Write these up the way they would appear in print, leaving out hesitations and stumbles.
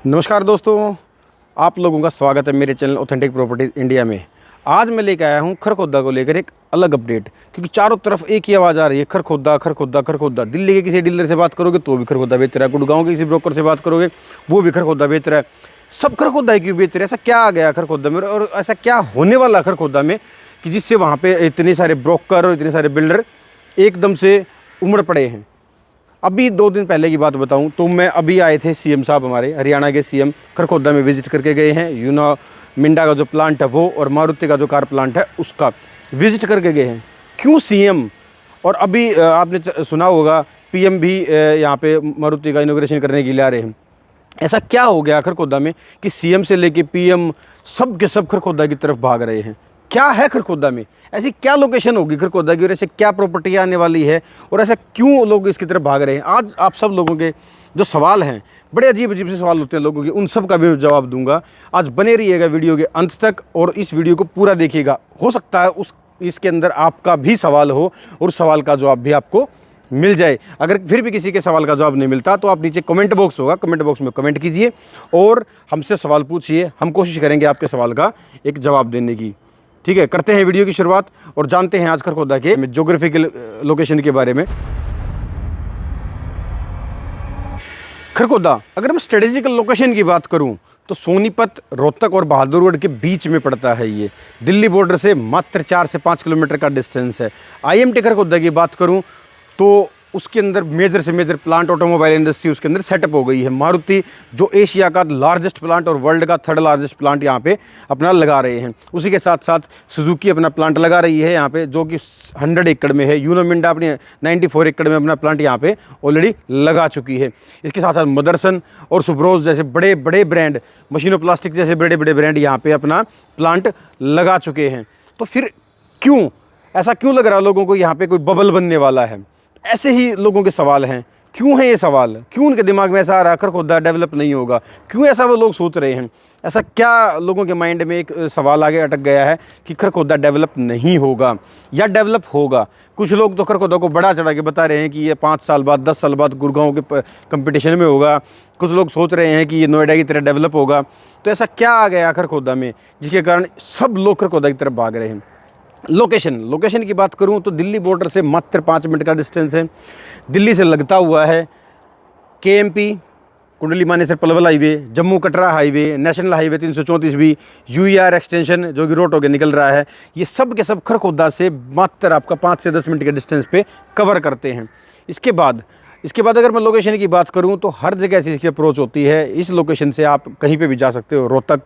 नमस्कार दोस्तों, आप लोगों का स्वागत है मेरे चैनल ऑथेंटिक प्रॉपर्टीज़ इंडिया में। आज मैं लेकर आया हूं खरखोदा को लेकर एक अलग अपडेट, क्योंकि चारों तरफ एक ही आवाज़ आ रही है, खरखोदा खरखोदा खरखोदा। दिल्ली के किसी डीलर से बात करोगे तो भी खरखोदा बेच रहा है, गुड़गांव के किसी ब्रोकर से बात करोगे वो भी खरखोदा बेच रहा है। सब खरखोदा ही क्यों बेच रहे हैं? ऐसा क्या आ गया खरखोदा में, और ऐसा क्या होने वाला खरखोदा में कि जिससे वहाँ पर इतने सारे ब्रोकर और इतने सारे बिल्डर एकदम से उमड़ पड़े हैं। अभी 2 दिन पहले की बात बताऊं तो मैं अभी आए थे, सीएम साहब हमारे हरियाणा के सीएम खरखोदा में विजिट करके गए हैं। यूनो मिंडा का जो प्लांट है वो, और मारुति का जो कार प्लांट है उसका विजिट करके गए हैं। क्यों सीएम? और अभी आपने सुना होगा पीएम भी यहाँ पे मारुति का इनॉग्रेशन करने के लिए आ रहे हैं। ऐसा क्या हो गया खरखोदा में कि सीएम से लेके पीएम सब के सब खरखोदा की तरफ भाग रहे हैं? क्या है खरखोदा में? ऐसी क्या लोकेशन होगी खरखोदा की, और ऐसे क्या प्रॉपर्टी आने वाली है, और ऐसा क्यों लोग इसकी तरफ भाग रहे हैं? आज आप सब लोगों के जो सवाल हैं, बड़े अजीब अजीब से सवाल होते हैं लोगों के, उन सब का भी जवाब दूंगा। आज बने रहिएगा वीडियो के अंत तक और इस वीडियो को पूरा देखिएगा। हो सकता है इसके अंदर आपका भी सवाल हो और सवाल का जवाब भी आपको मिल जाए। अगर फिर भी किसी के सवाल का जवाब नहीं मिलता तो आप नीचे कमेंट बॉक्स होगा, कमेंट बॉक्स में कमेंट कीजिए और हमसे सवाल पूछिए। हम कोशिश करेंगे आपके सवाल का एक जवाब देने की। ठीक है, करते हैं वीडियो की शुरुआत और जानते हैं आज खरखोदा के ज्योग्राफिकल लोकेशन के बारे में। खरखोदा, अगर मैं स्ट्रेटेजिकल लोकेशन की बात करूं तो सोनीपत, रोहतक और बहादुरगढ़ के बीच में पड़ता है। ये दिल्ली बॉर्डर से मात्र 4 से 5 किलोमीटर का डिस्टेंस है। आईएमटी खरखोदा की बात करूं तो उसके अंदर मेजर से मेजर प्लांट, ऑटोमोबाइल इंडस्ट्री उसके अंदर सेटअप हो गई है। मारुति जो एशिया का लार्जेस्ट प्लांट और वर्ल्ड का 3rd लार्जेस्ट प्लांट यहाँ पे अपना लगा रहे हैं। उसी के साथ साथ सुजुकी अपना प्लांट लगा रही है यहाँ पे, जो कि 100 एकड़ में है। यूनो मिंडा अपनी 94 एकड़ में अपना प्लांट यहाँ पे ऑलरेडी लगा चुकी है। इसके साथ साथ मदरसन और सुब्रोज जैसे बड़े बड़े ब्रांड, मशीनो प्लास्टिक जैसे बड़े बड़े ब्रांड यहाँ पे अपना प्लांट लगा चुके हैं। तो फिर क्यों ऐसा क्यों लग रहा है लोगों को यहाँ पे कोई बबल बनने वाला है? ऐसे ही लोगों के सवाल हैं। क्यों है ये सवाल? क्यों उनके दिमाग में ऐसा आ रहा है खरखोदा डेवलप नहीं होगा? क्यों ऐसा वो लोग सोच रहे हैं? ऐसा क्या लोगों के माइंड में एक सवाल आगे अटक गया है कि खरखोदा डेवलप नहीं होगा या डेवलप होगा? कुछ लोग तो खरखोदा को बड़ा चढ़ा के बता रहे हैं कि ये 5 साल बाद, 10 साल बाद गुड़गांव के कंपटीशन में होगा। कुछ लोग सोच रहे हैं कि ये नोएडा की तरह डेवलप होगा। तो ऐसा क्या आ गया खरखोदा में जिसके कारण सब लोग खरखोदा की तरफ भाग रहे हैं? लोकेशन की बात करूं तो दिल्ली बॉर्डर से मात्र 5 मिनट का डिस्टेंस है। दिल्ली से लगता हुआ है KMP, Kundli Manesar Palwal highway, Jammu Katra highway, national highway 334 भी, यूईआर एक्सटेंशन जो कि रोड होकर निकल रहा है। ये सब के सब खरखोदा से मात्र आपका 5 से 10 मिनट के डिस्टेंस पे कवर करते हैं। इसके बाद अगर मैं लोकेशन की बात करूं तो हर जगह से इसकी अप्रोच होती है। इस लोकेशन से आप कहीं पे भी जा सकते हो। रोहतक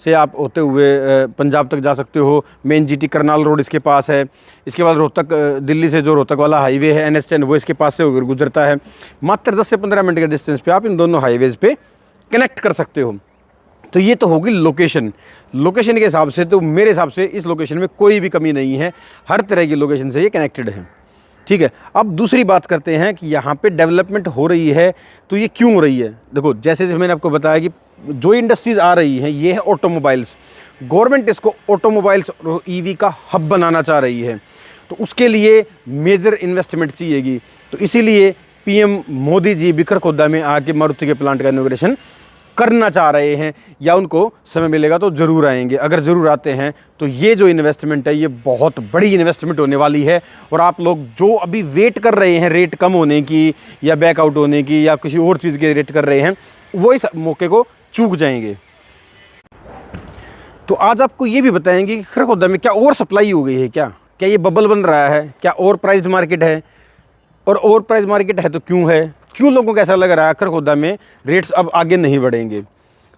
से आप होते हुए पंजाब तक जा सकते हो। मेन जीटी करनाल रोड इसके पास है। इसके बाद रोहतक, दिल्ली से जो रोहतक वाला हाईवे है NH10 वो इसके पास से होकर गुजरता है। मात्र 10 से 15 मिनट के डिस्टेंस पे आप इन दोनों हाईवेज़ पे कनेक्ट कर सकते हो। तो ये तो होगी लोकेशन के हिसाब से। तो मेरे हिसाब से इस लोकेशन में कोई भी कमी नहीं है, हर तरह की लोकेशन से ये कनेक्टेड है। ठीक है, अब दूसरी बात करते हैं कि यहाँ पे डेवलपमेंट हो रही है तो ये क्यों हो रही है? देखो, जैसे मैंने आपको बताया कि जो इंडस्ट्रीज़ आ रही हैं ये है ऑटोमोबाइल्स। गवर्नमेंट इसको ऑटोमोबाइल्स और ईवी का हब बनाना चाह रही है, तो उसके लिए मेजर इन्वेस्टमेंट चाहिएगी। तो इसीलिए पीएम मोदी जी भी खरखोदा में आके मारुति के प्लांट का इनॉग्रेशन करना चाह रहे हैं, या उनको समय मिलेगा तो ज़रूर आएंगे। अगर ज़रूर आते हैं तो ये जो इन्वेस्टमेंट है ये बहुत बड़ी इन्वेस्टमेंट होने वाली है। और आप लोग जो अभी वेट कर रहे हैं रेट कम होने की या बैकआउट होने की या किसी और चीज़ के रेट कर रहे हैं, वो इस मौके को चूक जाएंगे। तो आज आपको ये भी बताएंगे कि खरखोदा में क्या और सप्लाई हो गई है, क्या ये बबल बन रहा है, क्या और प्राइस मार्केट है, और प्राइस मार्केट है तो क्यों लोगों को ऐसा लग रहा है खरखोदा में रेट्स अब आगे नहीं बढ़ेंगे?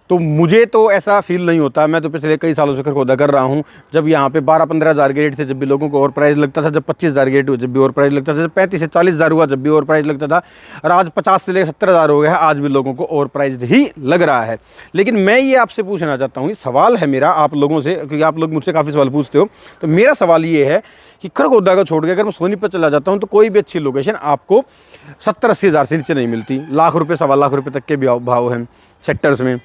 तो मुझे तो ऐसा फील नहीं होता। मैं तो पिछले कई सालों से खरखोदा कर रहा हूँ। जब यहाँ पे 12-15 हज़ार के रेट से जब भी लोगों को और प्राइस लगता था, जब 25 हज़ार के रेट हुआ जब भी और प्राइस लगता था, जब 35 से 40 हज़ार हुआ जब भी और प्राइस लगता था, और आज 50 से लेकर 70 हज़ार हो गया है, आज भी लोगों को और प्राइस ही लग रहा है। लेकिन मैं ये आपसे पूछना चाहता हूँ, सवाल है मेरा आप लोगों से, क्योंकि आप लोग मुझसे काफ़ी सवाल पूछते हो। तो मेरा सवाल ये है कि खरखोदा को छोड़ के अगर मैं सोनीपत चला जाता हूँ तो कोई भी अच्छी लोकेशन आपको 70-80 हज़ार से नीचे नहीं मिलती। लाख रुपये, 1.25 लाख रुपये तक के भी भाव हैं सेक्टर्स में।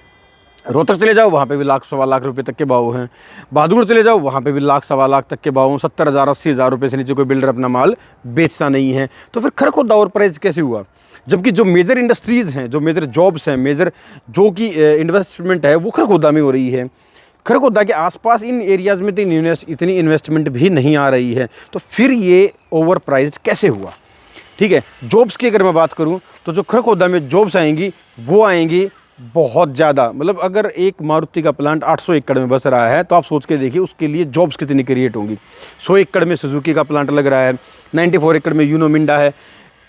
रोहतक चले जाओ, वहाँ पे भी लाख सवा लाख रुपए तक के भाव हैं। बहादुरगढ़ चले जाओ, वहाँ पे भी लाख सवा लाख तक के भाव हैं। 70,000 80,000 रुपये से नीचे कोई बिल्डर अपना माल बेचता नहीं है। तो फिर खरखोदा ओवर प्राइस कैसे हुआ? जबकि जो मेजर इंडस्ट्रीज़ हैं, जो मेजर जॉब्स हैं, मेजर जो कि इन्वेस्टमेंट है, वो खरखोदा में हो रही है। खरखोदा के आसपास इन एरियाज़ में तो इतनी इन्वेस्टमेंट भी नहीं आ रही है। तो फिर ये ओवर प्राइस कैसे हुआ? ठीक है, जॉब्स की अगर मैं बात करूं तो जो खरखोदा में जॉब्स आएंगी वो आएंगी बहुत ज़्यादा। मतलब अगर एक मारुति का प्लांट 800 एकड़ में बस रहा है तो आप सोच के देखिए उसके लिए जॉब्स कितनी क्रिएट होंगी। 100 एकड़ में सुजुकी का प्लांट लग रहा है, 94 एकड़ में यूनो मिंडा है,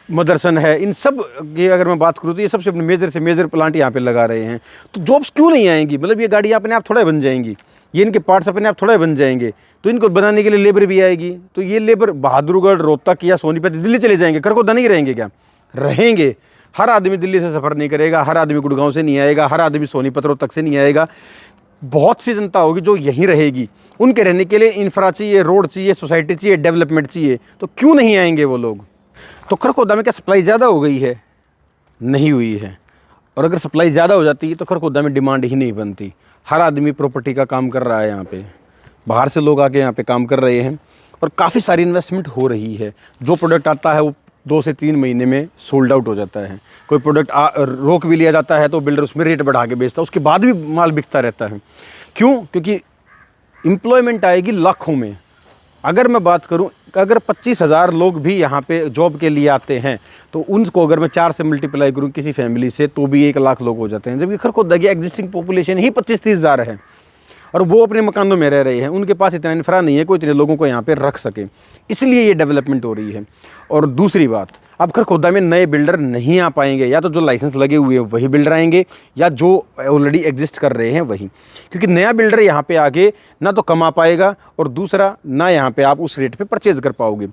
मदरसन है। इन सब की अगर मैं बात करूँ तो ये सबसे अपने मेजर से मेजर प्लांट यहाँ पे लगा रहे हैं। तो जॉब्स क्यों नहीं आएंगी? मतलब ये गाड़ी अपने आप थोड़ा बन जाएंगी, ये इनके पार्ट्स अपने आप थोड़ा बन जाएंगे, तो इनको बनाने के लिए लेबर भी आएगी। तो ये लेबर बहादुरगढ़, रोहतक या सोनीपत, दिल्ली चले जाएंगे, खरखोदा नहीं रहेंगे क्या? रहेंगे। हर आदमी दिल्ली से सफ़र नहीं करेगा, हर आदमी गुड़गांव से नहीं आएगा, हर आदमी सोनीपत रोहतक से नहीं आएगा। बहुत सी जनता होगी जो यहीं रहेगी। उनके रहने के लिए इंफ्रा चाहिए, रोड चाहिए, सोसाइटी चाहिए, डेवलपमेंट चाहिए। तो क्यों नहीं आएंगे वो लोग? तो खरखोदा में क्या सप्लाई ज़्यादा हो गई है? नहीं हुई है। और अगर सप्लाई ज़्यादा हो जाती तो खरखोदा में डिमांड ही नहीं बनती। हर आदमी प्रॉपर्टी का काम कर रहा है यहाँ पे, बाहर से लोग आके यहाँ पे काम कर रहे हैं और काफ़ी सारी इन्वेस्टमेंट हो रही है। जो प्रोडक्ट आता है वो 2 से 3 महीने में सोल्ड आउट हो जाता है। कोई प्रोडक्ट रोक भी लिया जाता है तो बिल्डर उसमें रेट बढ़ा के बेचता है, उसके बाद भी माल बिकता रहता है। क्यों? क्योंकि एम्प्लॉयमेंट आएगी लाखों में। अगर मैं बात करूं, अगर 25,000 लोग भी यहाँ पे जॉब के लिए आते हैं तो उनको अगर मैं 4 से मल्टीप्लाई करूं किसी फैमिली से तो भी 1 लाख लोग हो जाते हैं। जबकि खरखोदा की एग्जिस्टिंग पॉपुलेशन ही 25-30 हज़ार है और वो अपने मकानों में रह रहे हैं। उनके पास इतना इंफ्रा नहीं है कोई इतने लोगों को यहाँ पे रख सके, इसलिए ये डेवलपमेंट हो रही है। और दूसरी बात, अब खरखोदा में नए बिल्डर नहीं आ पाएंगे। या तो जो लाइसेंस लगे हुए हैं वही बिल्डर आएंगे, या जो ऑलरेडी एग्जिस्ट कर रहे हैं वही। क्योंकि नया बिल्डर यहाँ पे आके ना तो कमा पाएगा और दूसरा ना यहाँ पे आप उस रेट पे परचेज कर पाओगे।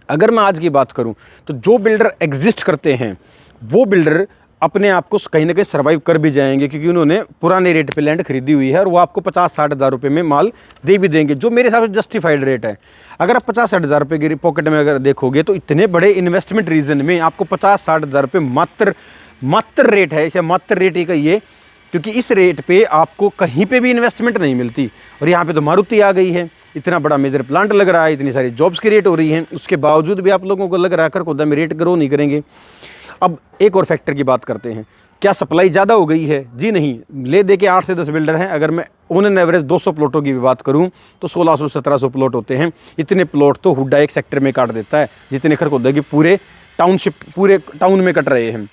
अगर मैं आज की बात करूँ तो जो बिल्डर एग्जिस्ट करते हैं वो बिल्डर अपने आप को कहीं ना कहीं सर्वाइव कर भी जाएंगे, क्योंकि उन्होंने पुराने रेट पे लैंड खरीदी हुई है और वो आपको 50-60 हज़ार रुपये में माल दे भी देंगे, जो मेरे हिसाब से जस्टिफाइड रेट है। अगर आप 50-60 हज़ार रुपये की पॉकेट में अगर देखोगे तो इतने बड़े इन्वेस्टमेंट रीजन में आपको 50-60 हज़ार रुपये मात्र रेट है। इसे मात्र रेट ही कहिए, क्योंकि इस रेट पे आपको कहीं पे भी इन्वेस्टमेंट नहीं मिलती। और यहाँ पे तो मारुति आ गई है, इतना बड़ा मेजर प्लांट लग रहा है, इतनी सारी जॉब्स क्रिएट हो रही हैं, उसके बावजूद भी आप लोगों को लग रहा है खरखोदा में रेट ग्रो नहीं करेंगे। अब एक और फैक्टर की बात करते हैं, क्या सप्लाई ज़्यादा हो गई है? जी नहीं, ले दे के 8 से 10 बिल्डर हैं। अगर मैं ऑन एन एवरेज 200 प्लॉटों की भी बात करूं तो 1600-1700 प्लॉट होते हैं। इतने प्लॉट तो हुड्डा एक सेक्टर में काट देता है, जितने खरखोदा के पूरे टाउन में कट रहे हैं।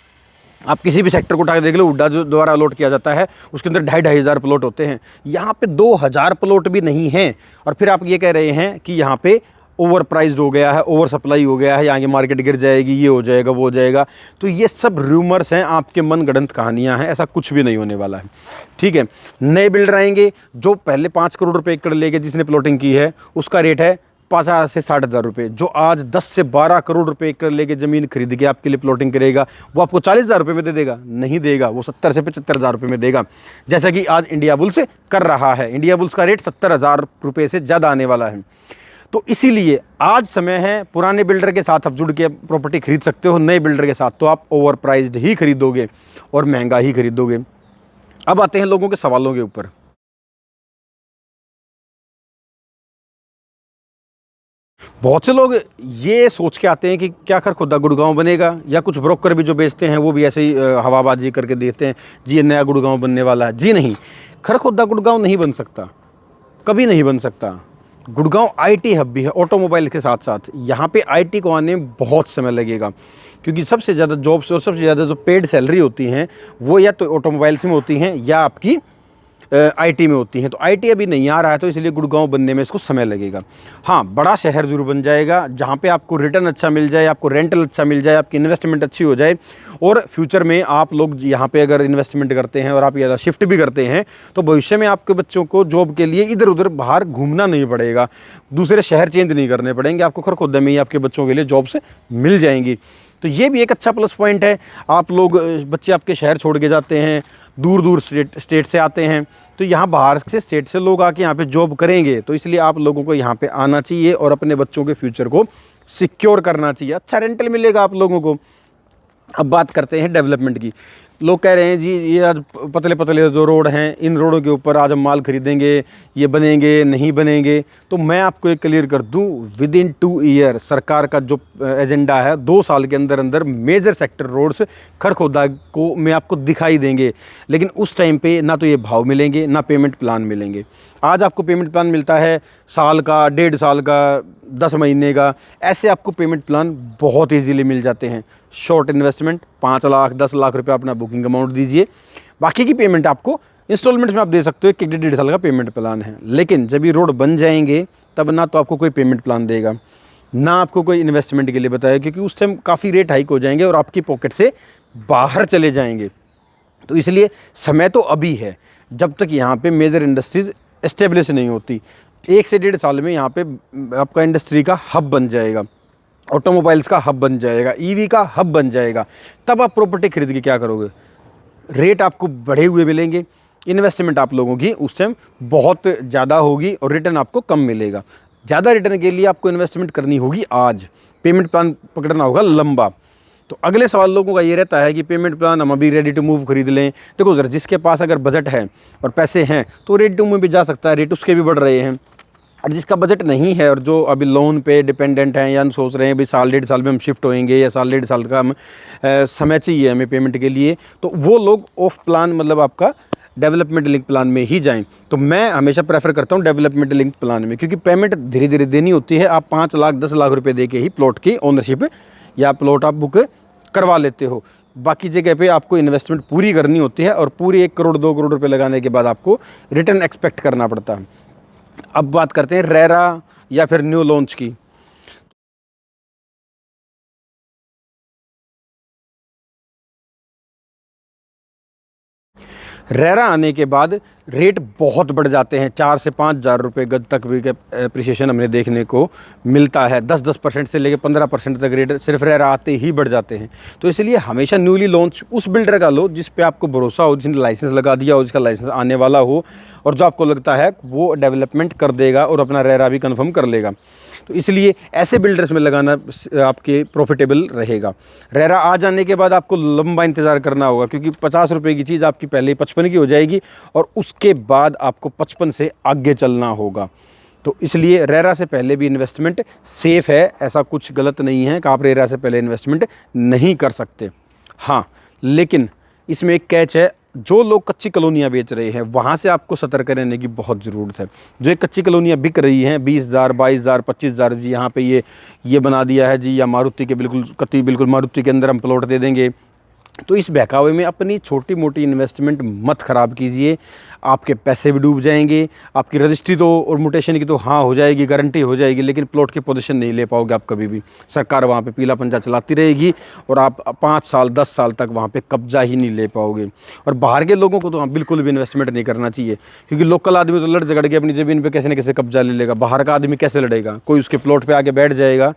आप किसी भी सेक्टर को उठा के देख लो, हुड्डा जो द्वारा अलॉट किया जाता है उसके अंदर 2,500 हज़ार प्लॉट होते हैं। यहाँ पे 2,000 प्लॉट भी नहीं हैं और फिर आप ये कह रहे हैं कि यहाँ पे ओवर प्राइज्ड हो गया है, ओवर सप्लाई हो गया है, यहाँ की मार्केट गिर जाएगी, ये हो जाएगा, वो हो जाएगा। तो ये सब रूमर्स हैं, आपके मनगढ़ंत कहानियाँ हैं, ऐसा कुछ भी नहीं होने वाला है। ठीक है, नए बिल्डर आएंगे, जो पहले 5 करोड़ रुपए एकड़ लेके जिसने प्लॉटिंग की है उसका रेट है 50 से 60 हज़ार रुपये। जो आज 10 से 12 करोड़ रुपए एकड़ लेके ज़मीन खरीद के आपके लिए प्लॉटिंग करेगा वो आपको 40 हज़ार रुपये में दे देगा? नहीं देगा, वो 70 से 75 हज़ार रुपये में देगा, जैसा कि आज इंडिया बुल्स कर रहा है। इंडिया बुल्स का रेट 70 हज़ार रुपये से ज़्यादा आने वाला है। तो इसीलिए आज समय है, पुराने बिल्डर के साथ आप जुड़ के प्रॉपर्टी खरीद सकते हो, नए बिल्डर के साथ तो आप ओवर प्राइज्ड ही खरीदोगे और महंगा ही खरीदोगे। अब आते हैं लोगों के सवालों के ऊपर। बहुत से लोग ये सोच के आते हैं कि क्या खरखोदा गुड़गांव बनेगा, या कुछ ब्रोकर भी जो बेचते हैं वो भी ऐसे ही हवाबाजी करके देते हैं जी ये नया गुड़गांव बनने वाला है। जी नहीं, खरखोदा गुड़गांव नहीं बन सकता, कभी नहीं बन सकता। गुड़गांव आईटी हब भी है, ऑटोमोबाइल के साथ साथ यहाँ पे आईटी को आने में बहुत समय लगेगा, क्योंकि सबसे ज़्यादा जॉब्स और सबसे ज़्यादा जो पेड सैलरी होती हैं वो या तो ऑटोमोबाइल्स में होती हैं या आपकी आईटी में होती हैं। तो आईटी अभी नहीं आ रहा है, तो इसलिए गुड़गांव बनने में इसको समय लगेगा। हाँ, बड़ा शहर जरूर बन जाएगा जहाँ पे आपको रिटर्न अच्छा मिल जाए, आपको रेंटल अच्छा मिल जाए, आपकी इन्वेस्टमेंट अच्छी हो जाए, और फ्यूचर में आप लोग यहाँ पे अगर इन्वेस्टमेंट करते हैं और आप ज़्यादा शिफ्ट भी करते हैं तो भविष्य में आपके बच्चों को जॉब के लिए इधर उधर बाहर घूमना नहीं पड़ेगा, दूसरे शहर चेंज नहीं करने पड़ेंगे, आपको खरखोदा में ही आपके बच्चों के लिए जॉब्स मिल जाएंगी। तो ये भी एक अच्छा प्लस पॉइंट है। आप लोग बच्चे आपके शहर छोड़ के जाते हैं, दूर दूर स्टेट से आते हैं, तो यहाँ बाहर से स्टेट से लोग आके यहाँ पे जॉब करेंगे, तो इसलिए आप लोगों को यहाँ पे आना चाहिए और अपने बच्चों के फ्यूचर को सिक्योर करना चाहिए। अच्छा रेंटल मिलेगा आप लोगों को। अब बात करते हैं डेवलपमेंट की। लोग कह रहे हैं जी ये आज पतले पतले जो रोड हैं, इन रोडों के ऊपर आज हम माल खरीदेंगे, ये बनेंगे नहीं बनेंगे। तो मैं आपको एक क्लियर कर दूं, विद इन 2 ईयर सरकार का जो एजेंडा है, 2 साल के अंदर अंदर मेजर सेक्टर रोड्स खरखोदा को में आपको दिखाई देंगे। लेकिन उस टाइम पे ना तो ये भाव मिलेंगे, ना पेमेंट प्लान मिलेंगे। आज आपको पेमेंट प्लान मिलता है साल का, 1.5 साल का, 10 महीने का, ऐसे आपको पेमेंट प्लान बहुत ईजीली मिल जाते हैं। शॉर्ट इन्वेस्टमेंट 5 लाख 10 लाख रुपए अपना बुकिंग अमाउंट दीजिए, बाकी की पेमेंट आपको इंस्टॉलमेंट्स में आप दे सकते हो। 1-1.5 साल का पेमेंट प्लान है। लेकिन जब ये रोड बन जाएंगे तब ना तो आपको कोई पेमेंट प्लान देगा, ना आपको कोई इन्वेस्टमेंट के लिए बताएगा, क्योंकि उस टाइम काफ़ी रेट हाइक हो जाएंगे और आपकी पॉकेट से बाहर चले जाएंगे। तो इसलिए समय तो अभी है, जब तक यहाँ पे मेजर इंडस्ट्रीज़ एस्टेब्लिश नहीं होती। 1 से 1.5 साल में यहाँ पे आपका इंडस्ट्री का हब बन जाएगा, ऑटोमोबाइल्स का हब बन जाएगा, ईवी का हब बन जाएगा। तब आप प्रॉपर्टी खरीद के क्या करोगे? रेट आपको बढ़े हुए मिलेंगे, इन्वेस्टमेंट आप लोगों की उस टाइम बहुत ज़्यादा होगी और रिटर्न आपको कम मिलेगा। ज़्यादा रिटर्न के लिए आपको इन्वेस्टमेंट करनी होगी आज, पेमेंट प्लान पकड़ना होगा लंबा। तो अगले सवाल लोगों का ये रहता है कि पेमेंट प्लान हम अभी रेडी टू मूव खरीद लें। देखो सर, जिसके पास अगर बजट है और पैसे हैं तो रेडी टू मूव भी जा सकता है, रेट उसके भी बढ़ रहे हैं। और जिसका बजट नहीं है और जो अभी लोन पे डिपेंडेंट हैं या सोच रहे हैं भाई साल 1.5 साल में हम शिफ्ट होएंगे या साल 1.5 साल का हम समय चाहिए हमें पेमेंट के लिए, तो वो लोग ऑफ प्लान मतलब आपका डेवलपमेंट लिंक प्लान में ही जाएं। तो मैं हमेशा प्रेफर करता हूं डेवलपमेंट लिंक प्लान में, क्योंकि पेमेंट धीरे धीरे देनी होती है। आप 5 लाख 10 लाख रुपए दे के ही प्लॉट की ओनरशिप या प्लॉट आप बुक करवा लेते हो। बाकी जगह पे आपको इन्वेस्टमेंट पूरी करनी होती है और पूरी 1 करोड़ 2 करोड़ रुपए लगाने के बाद आपको रिटर्न एक्सपेक्ट करना पड़ता है। अब बात करते हैं रेरा या फिर न्यू लॉन्च की। रेरा आने के बाद रेट बहुत बढ़ जाते हैं, 4 से 5 हज़ार रुपये गज तक भी एप्रिसिएशन हमें देखने को मिलता है। 10% से लेकर 15% तक रेट सिर्फ रेरा आते ही बढ़ जाते हैं। तो इसलिए हमेशा न्यूली लॉन्च उस बिल्डर का लो जिस पे आपको भरोसा हो, जिसने लाइसेंस लगा दिया हो, जिसका लाइसेंस आने वाला हो और जो आपको लगता है वो डेवलपमेंट कर देगा और अपना रेरा भी कन्फर्म कर लेगा। तो इसलिए ऐसे बिल्डर्स में लगाना आपके प्रॉफिटेबल रहेगा। रेरा आ जाने के बाद आपको लंबा इंतज़ार करना होगा, क्योंकि 50 रुपये की चीज़ आपकी पहले ही 55 की हो जाएगी और उसके बाद आपको 55 से आगे चलना होगा। तो इसलिए रेरा से पहले भी इन्वेस्टमेंट सेफ़ है, ऐसा कुछ गलत नहीं है कि आप रेरा से पहले इन्वेस्टमेंट नहीं कर सकते। हाँ, लेकिन इसमें एक कैच है, जो लोग कच्ची कॉलोनियाँ बेच रहे हैं वहाँ से आपको सतर्क रहने की बहुत ज़रूरत है। जो एक कच्ची कॉलोनियाँ बिक रही हैं 20,000 22,000 25,000 जी, यहाँ पे ये बना दिया है जी, या मारुति के बिल्कुल मारुति के अंदर हम प्लॉट दे देंगे। तो इस बहकावे में अपनी छोटी मोटी इन्वेस्टमेंट मत ख़राब कीजिए, आपके पैसे भी डूब जाएंगे। आपकी रजिस्ट्री तो और म्यूटेशन की तो हाँ हो जाएगी, गारंटी हो जाएगी, लेकिन प्लॉट की पोजीशन नहीं ले पाओगे आप कभी भी। सरकार वहाँ पे पीला पंजा चलाती रहेगी और आप 5 साल 10 साल तक वहाँ पे कब्जा ही नहीं ले पाओगे। और बाहर के लोगों को तो बिल्कुल भी इन्वेस्टमेंट नहीं करना चाहिए, क्योंकि लोकल आदमी तो लड़ झगड़ के अपनी ज़मीन पर कैसे न कैसे कब्जा ले लेगा। बाहर का आदमी कैसे लड़ेगा? कोई उसके प्लॉट पर आके बैठ जाएगा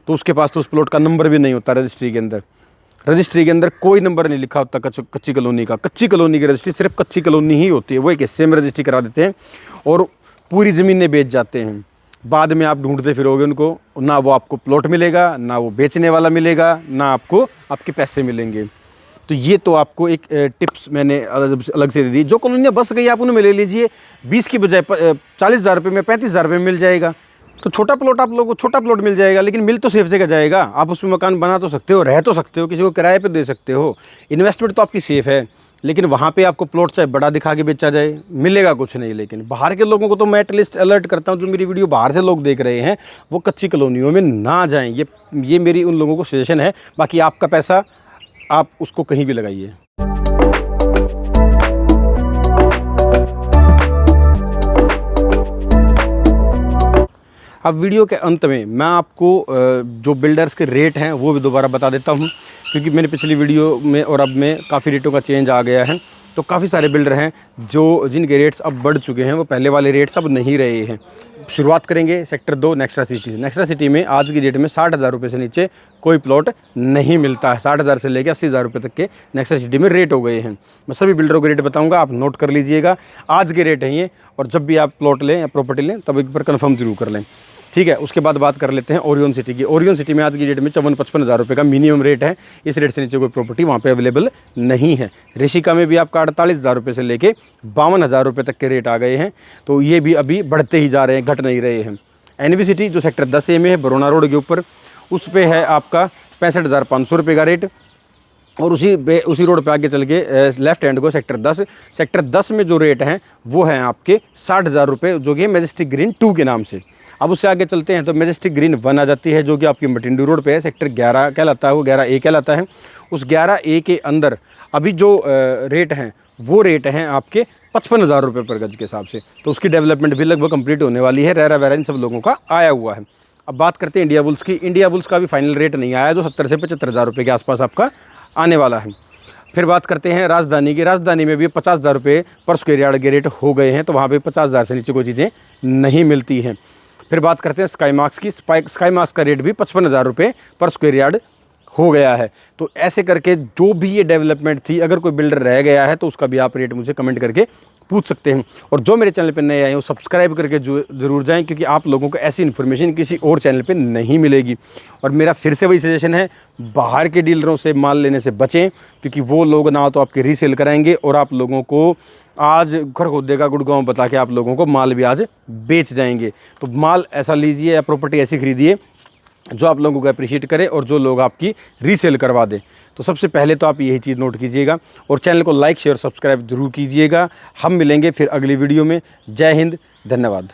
तो उसके पास तो उस प्लॉट का नंबर भी नहीं होता रजिस्ट्री के अंदर। रजिस्ट्री के अंदर कोई नंबर नहीं लिखा होता कच्ची कॉलोनी का। कच्ची कॉलोनी की रजिस्ट्री सिर्फ कच्ची कॉलोनी ही होती है, वो एक हिस्से में रजिस्ट्री करा देते हैं और पूरी ज़मीनें बेच जाते हैं। बाद में आप ढूंढते फिरोगे उनको, ना वो आपको प्लॉट मिलेगा, ना वो बेचने वाला मिलेगा, ना आपको आपके पैसे मिलेंगे। तो ये तो आपको एक टिप्स मैंने अलग से दे दी। जो कॉलोनियाँ बस गई आप उनमें ले लीजिए, 20 की बजाय 40,000 रुपये में 35,000 रुपये में मिल जाएगा। तो छोटा प्लॉट आप लोगों को छोटा प्लॉट मिल जाएगा, लेकिन मिल तो सेफ जगह जाएगा। आप उसमें मकान बना तो सकते हो, रह तो सकते हो, किसी को किराए पे दे सकते हो। इन्वेस्टमेंट तो आपकी सेफ है, लेकिन वहाँ पे आपको प्लॉट चाहे बड़ा दिखा के बेचा जाए, मिलेगा कुछ नहीं। लेकिन बाहर के लोगों को तो मैं एटलीस्ट अलर्ट करता हूँ, जो मेरी वीडियो बाहर से लोग देख रहे हैं वो कच्ची कॉलोनियों में ना जाएँ। ये मेरी उन लोगों को सजेशन है। बाकी आपका पैसा आप उसको कहीं भी लगाइए। अब वीडियो के अंत में मैं आपको जो बिल्डर्स के रेट हैं वो भी दोबारा बता देता हूं, क्योंकि मैंने पिछली वीडियो में और अब में काफ़ी रेटों का चेंज आ गया है। तो काफ़ी सारे बिल्डर हैं जिनके रेट्स अब बढ़ चुके हैं, वो पहले वाले रेट्स अब नहीं रहे हैं। शुरुआत करेंगे सेक्टर 2 नेक्स्ट्रा सिटी से। नेक्स्ट्रा सिटी में आज की डेट में 60,000 रुपये से नीचे कोई प्लॉट नहीं मिलता है। 60,000 से लेकर 80,000 रुपये तक के नेक्स्ट्रा सिटी में रेट हो गए हैं। मैं सभी बिल्डरों के रेट बताऊंगा, आप नोट कर लीजिएगा। आज के रेट हैं ये, और जब भी आप प्लॉट लें या प्रॉपर्टी लें तब एक बार कन्फर्म जरूर कर लें। ठीक है। उसके बाद बात कर लेते हैं ओरियन सिटी की। ओरियन सिटी में आज की डेट में 54-55 हज़ार रुपये का मिनिमम रेट है। इस रेट से नीचे कोई प्रॉपर्टी वहाँ पे अवेलेबल नहीं है। ऋषिका में भी आपका 48 हज़ार रुपये से लेके 52 हज़ार रुपये तक के रेट आ गए हैं, तो ये भी अभी बढ़ते ही जा रहे हैं, घट नहीं रहे हैं। एनवी सिटी जो सेक्टर 10A में है, बरोना रोड के ऊपर, उस पे है आपका 65,500 रुपये का रेट। और उसी रोड पे आगे चल के लेफ्ट हैंड को सेक्टर 10 में जो रेट हैं वो हैं आपके 60,000 रुपये, जो कि मैजेस्टिक ग्रीन 2 के नाम से। अब उससे आगे चलते हैं तो मैजेस्टिक ग्रीन 1 आ जाती है, जो कि आपकी मटिंडू रोड पे है, सेक्टर 11 कहलाता है, वो 11A कहलाता है। उस 11A के अंदर अभी जो रेट हैं वो रेट हैं आपके 55 हज़ार रुपये पर गज के हिसाब से। तो उसकी डेवलपमेंट भी लगभग कंप्लीट होने वाली है, रेरा वेरा इन सब लोगों का आया हुआ है। अब बात करते हैं इंडिया बुल्स की। इंडिया बुल्स का भी फाइनल रेट नहीं आया, जो 70 से 75 हज़ार रुपये के आसपास आपका आने वाला है। फिर बात करते हैं राजधानी की। राजधानी में भी 50 हज़ार रुपये पर स्क्वायर यार्ड के रेट हो गए हैं, तो वहाँ पे 50 हज़ार से नीचे कोई चीज़ें नहीं मिलती हैं। फिर बात करते हैं स्काई मार्क्स की। स्काई मार्क्स का रेट भी 55 हज़ार रुपये पर स्क्वायर यार्ड हो गया है। तो ऐसे करके जो भी ये डेवलपमेंट थी, अगर कोई बिल्डर रह गया है तो उसका भी आप रेट मुझे कमेंट करके पूछ सकते हैं। और जो मेरे चैनल पे नए आए हैं वो सब्सक्राइब करके ज़रूर जाएं, क्योंकि आप लोगों को ऐसी इन्फॉर्मेशन किसी और चैनल पे नहीं मिलेगी। और मेरा फिर से वही सजेशन है, बाहर के डीलरों से माल लेने से बचें, क्योंकि वो लोग ना तो आपके रीसेल कराएंगे और आप लोगों को आज खरखोदे का गुड़गांव बता के आप लोगों को माल भी आज बेच जाएंगे। तो माल ऐसा लीजिए या प्रॉपर्टी ऐसी खरीदिए जो आप लोगों को अप्रिशिएट करे और जो लोग आपकी रीसेल करवा दें। तो सबसे पहले तो आप यही चीज़ नोट कीजिएगा और चैनल को लाइक शेयर सब्सक्राइब जरूर कीजिएगा। हम मिलेंगे फिर अगली वीडियो में। जय हिंद, धन्यवाद।